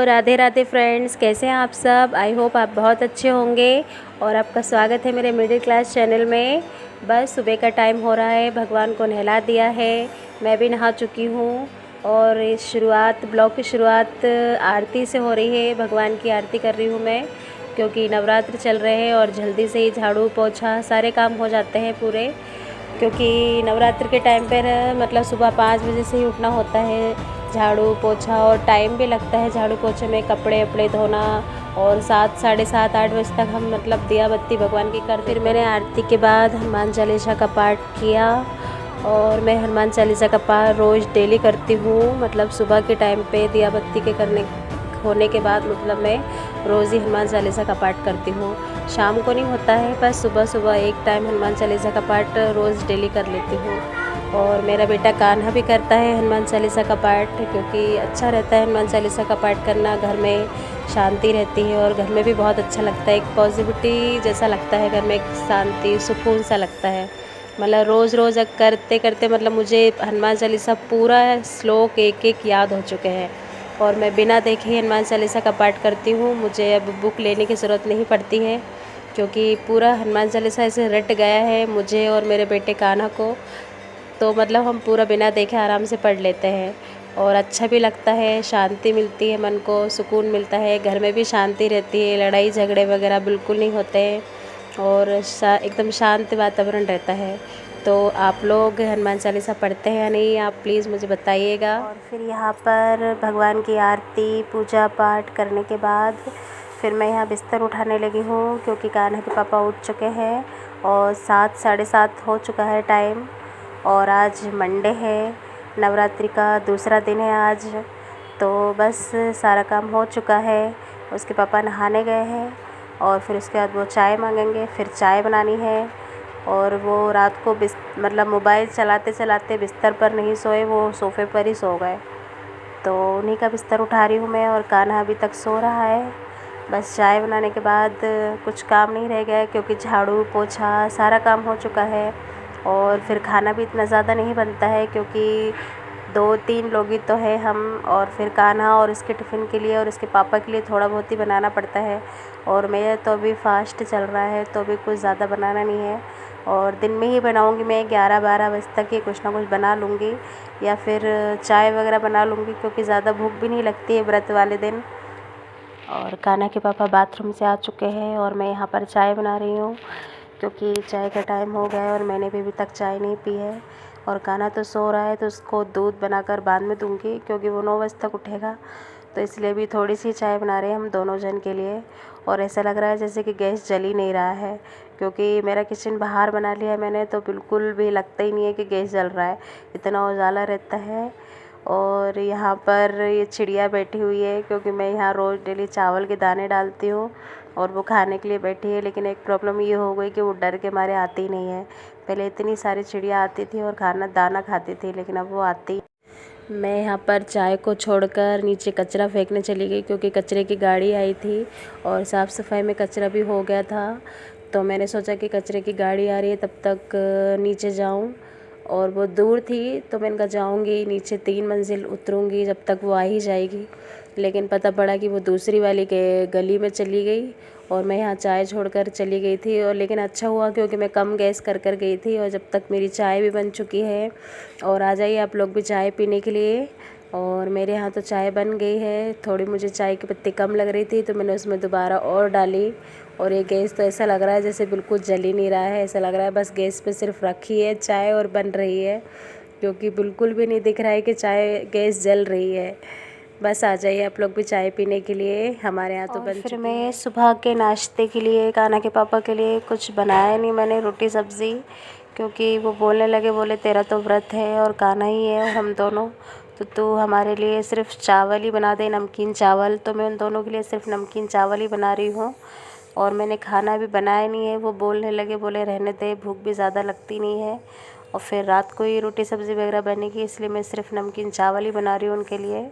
Radhe Radhe friends, कैसे हैं आप सब। आई होप आप बहुत अच्छे होंगे और आपका स्वागत है मेरे मिडिल क्लास चैनल में। बस सुबह का टाइम हो रहा है, भगवान को नहला दिया है, मैं भी नहा चुकी हूँ और इस ब्लॉग की शुरुआत आरती से हो रही है। भगवान की आरती कर रही हूँ मैं, क्योंकि नवरात्र चल रहे हैं और जल्दी से ही झाड़ू पोछा सारे काम हो जाते हैं पूरे, क्योंकि नवरात्र के टाइम पर मतलब सुबह 5 बजे से ही उठना होता है। झाड़ू पोछा और टाइम भी लगता है झाड़ू पोछे में, कपड़े वपड़े धोना, और 7 साढ़े 7 8 बजे तक हम मतलब दिया बत्ती भगवान की कर। फिर मैंने आरती के बाद हनुमान चालीसा का पाठ किया और मैं हनुमान चालीसा का पाठ रोज़ डेली करती हूँ। मतलब सुबह के टाइम पे दिया बत्ती के करने होने के बाद मतलब मैं रोज़ ही हनुमान चालीसा का पाठ करती हूँ। शाम को नहीं होता है, बस सुबह सुबह एक टाइम हनुमान चालीसा का पाठ रोज़ डेली कर लेती हूँ। और मेरा बेटा कान्हा भी करता है हनुमान चालीसा का पाठ, क्योंकि अच्छा रहता है हनुमान चालीसा का पाठ करना। घर में शांति रहती है और घर में भी बहुत अच्छा लगता है, एक पॉजिटिविटी जैसा लगता है घर में, एक शांति सुकून सा लगता है। मतलब रोज़ रोज़ करते करते मतलब मुझे हनुमान चालीसा पूरा श्लोक एक एक याद हो चुके हैं और मैं बिना देखे हनुमान चालीसा का पाठ करती हूँ। मुझे अब बुक लेने की ज़रूरत नहीं पड़ती है, क्योंकि पूरा हनुमान चालीसा ऐसे रट गया है मुझे और मेरे बेटे कान्हा को। तो मतलब हम पूरा बिना देखे आराम से पढ़ लेते हैं और अच्छा भी लगता है, शांति मिलती है, मन को सुकून मिलता है, घर में भी शांति रहती है, लड़ाई झगड़े वगैरह बिल्कुल नहीं होते हैं और एकदम शांत वातावरण रहता है। तो आप लोग हनुमान चालीसा पढ़ते हैं या नहीं, आप प्लीज़ मुझे बताइएगा। और फिर यहाँ पर भगवान की आरती पूजा पाठ करने के बाद फिर मैं यहाँ बिस्तर उठाने लगी हूँ, क्योंकि कान्हा के पापा उठ चुके हैं और 7 साढ़े 7 हो चुका है टाइम। और आज मंडे है, नवरात्रि का दूसरा दिन है आज। तो बस सारा काम हो चुका है। उसके पापा नहाने गए हैं और फिर उसके बाद वो चाय मांगेंगे, फिर चाय बनानी है। और वो रात को मतलब मोबाइल चलाते चलाते बिस्तर पर नहीं सोए, वो सोफ़े पर ही सो गए। तो उन्हीं का बिस्तर उठा रही हूँ मैं और कान्हा अभी तक सो रहा है। बस चाय बनाने के बाद कुछ काम नहीं रह गया है, क्योंकि झाड़ू पोछा सारा काम हो चुका है। और फिर खाना भी इतना ज़्यादा नहीं बनता है, क्योंकि 2-3 लोग ही तो हैं हम, और फिर कान्हा और इसके टिफ़िन के लिए और इसके पापा के लिए थोड़ा बहुत ही बनाना पड़ता है। और मेरा तो अभी फास्ट चल रहा है, तो अभी कुछ ज़्यादा बनाना नहीं है और दिन में ही बनाऊंगी मैं। 11-12 बजे तक ही कुछ ना कुछ बना लूँगी या फिर चाय वगैरह बना लूँगी, क्योंकि ज़्यादा भूख भी नहीं लगती है व्रत वाले दिन। और कान्हा के पापा बाथरूम से आ चुके हैं और मैं यहाँ पर चाय बना रही हूँ, क्योंकि चाय का टाइम हो गया है और मैंने भी अभी तक चाय नहीं पी है। और कान्हा तो सो रहा है, तो उसको दूध बनाकर बाद में दूंगी, क्योंकि वो 9 बजे तक उठेगा। तो इसलिए भी थोड़ी सी चाय बना रहे हैं हम दोनों जन के लिए। और ऐसा लग रहा है जैसे कि गैस जल ही नहीं रहा है, क्योंकि मेरा किचन बाहर बना लिया है मैंने, तो बिल्कुल भी लगता ही नहीं है कि गैस जल रहा है, इतना उजाला रहता है। और यहाँ पर ये चिड़िया बैठी हुई है, क्योंकि मैं यहाँ रोज़ डेली चावल के दाने डालती हूँ और वो खाने के लिए बैठी है। लेकिन एक प्रॉब्लम ये हो गई कि वो डर के मारे आती ही नहीं है। पहले इतनी सारी चिड़िया आती थी और दाना खाती थी, लेकिन अब वो आती। मैं यहाँ पर चाय को छोड़कर नीचे कचरा फेंकने चली गई, क्योंकि कचरे की गाड़ी आई थी और साफ़ सफाई में कचरा भी हो गया था। तो मैंने सोचा कि कचरे की गाड़ी आ रही है, तब तक नीचे जाऊँ, और वो दूर थी तो मैंने कहा जाऊँगी नीचे 3 मंजिल उतरूँगी जब तक वो आ ही जाएगी। लेकिन पता पड़ा कि वो दूसरी वाली के गली में चली गई और मैं यहाँ चाय छोड़कर चली गई थी। और लेकिन अच्छा हुआ, क्योंकि मैं कम गैस कर गई थी और जब तक मेरी चाय भी बन चुकी है। और आ जाइए आप लोग भी चाय पीने के लिए। और मेरे यहाँ तो चाय बन गई है। थोड़ी मुझे चाय की पत्ती कम लग रही थी, तो मैंने उसमें दोबारा और डाली। और ये गैस तो ऐसा लग रहा है जैसे बिल्कुल जल ही नहीं रहा है, ऐसा लग रहा है बस गैस पे सिर्फ रखी है चाय और बन रही है, क्योंकि बिल्कुल भी नहीं दिख रहा है कि चाय गैस जल रही है। बस आ जाइए आप लोग भी चाय पीने के लिए, हमारे यहाँ तो बन चुकी है। फिर मैं सुबह के नाश्ते के लिए कान्हा के पापा के लिए कुछ बनाया नहीं मैंने, रोटी सब्ज़ी, क्योंकि वो बोलने लगे, बोले तेरा तो व्रत है और कान्हा ही है और हम दोनों, तो तू हमारे लिए सिर्फ चावल ही बना दे, नमकीन चावल। तो मैं उन दोनों के लिए सिर्फ नमकीन चावल ही बना रही हूँ और मैंने खाना भी बनाया नहीं है। वो बोलने लगे, बोले रहने दे, भूख भी ज़्यादा लगती नहीं है और फिर रात को ही रोटी सब्ज़ी वगैरह बनेगी, इसलिए मैं सिर्फ नमकीन चावल ही बना रही हूँ उनके लिए।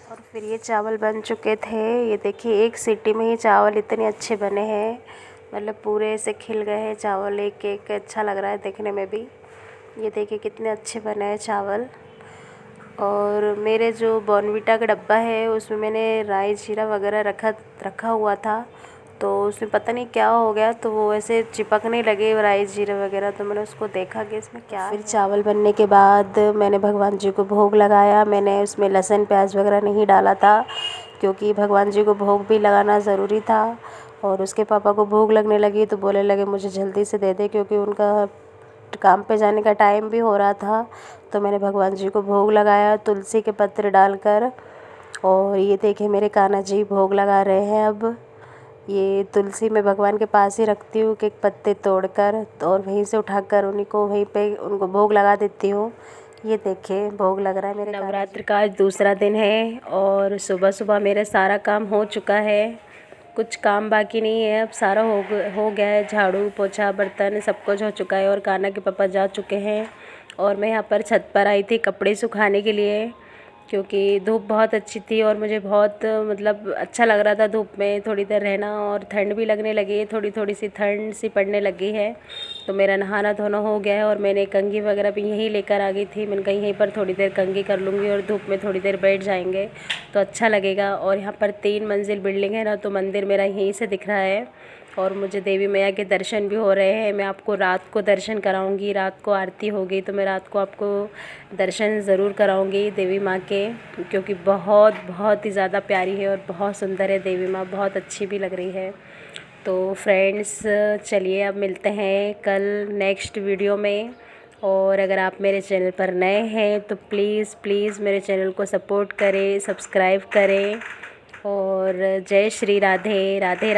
और फिर ये चावल बन चुके थे, ये देखिए एक सीटी में ही चावल इतने अच्छे बने हैं, मतलब पूरे से खिल गए हैं चावल, एक एक अच्छा लग रहा है देखने में भी। ये देखिए कितने अच्छे बने हैं चावल। और मेरे जो बॉर्नवीटा का डब्बा है उसमें मैंने राई जीरा वगैरह रखा हुआ था, तो उसमें पता नहीं क्या हो गया, तो वो ऐसे चिपकने लगे राई जीरा वगैरह। तो मैंने उसको देखा कि इसमें क्या। फिर चावल बनने के बाद मैंने भगवान जी को भोग लगाया। मैंने उसमें लहसुन प्याज वगैरह नहीं डाला था, क्योंकि भगवान जी को भोग भी लगाना ज़रूरी था। और उसके पापा को भोग लगने लगी तो बोलने लगे मुझे जल्दी से दे दे, क्योंकि उनका काम पे जाने का टाइम भी हो रहा था। तो मैंने भगवान जी को भोग लगाया तुलसी के पत्र डालकर। और ये देखिए मेरे कान्हा जी भोग लगा रहे हैं। अब ये तुलसी मैं भगवान के पास ही रखती हूँ कि पत्ते तोड़कर, और वहीं से उठाकर उन्हीं को वहीं पे उनको भोग लगा देती हूँ। ये देखिए भोग लग रहा है मेरे। नवरात्र का आज दूसरा दिन है और सुबह सुबह मेरा सारा काम हो चुका है, कुछ काम बाकी नहीं है। अब सारा हो गया है, झाड़ू पोछा बर्तन सब कुछ हो चुका है। और कान्हा के पापा जा चुके हैं और मैं यहाँ पर छत पर आई थी कपड़े सुखाने के लिए, क्योंकि धूप बहुत अच्छी थी और मुझे बहुत मतलब अच्छा लग रहा था धूप में थोड़ी देर रहना। और ठंड भी लगने लगी है, थोड़ी थोड़ी सी ठंड सी पड़ने लगी है। तो मेरा नहाना धोना हो गया है और मैंने कंघी वगैरह भी यहीं लेकर आ गई थी। मैंने कहा यहीं पर थोड़ी देर कंघी कर लूँगी और धूप में थोड़ी देर बैठ जाएंगे तो अच्छा लगेगा। और यहाँ पर 3 मंजिल बिल्डिंग है ना, तो मंदिर मेरा यहीं से दिख रहा है और मुझे देवी मैया के दर्शन भी हो रहे हैं। मैं आपको रात को दर्शन कराऊंगी, रात को आरती होगी तो मैं रात को आपको दर्शन ज़रूर कराऊंगी देवी माँ के, क्योंकि बहुत बहुत ही ज़्यादा प्यारी है और बहुत सुंदर है देवी माँ, बहुत अच्छी भी लग रही है। तो फ्रेंड्स चलिए अब मिलते हैं कल नेक्स्ट वीडियो में। और अगर आप मेरे चैनल पर नए हैं तो प्लीज़ प्लीज़ मेरे चैनल को सपोर्ट करें, सब्सक्राइब करें। और जय श्री राधे राधे।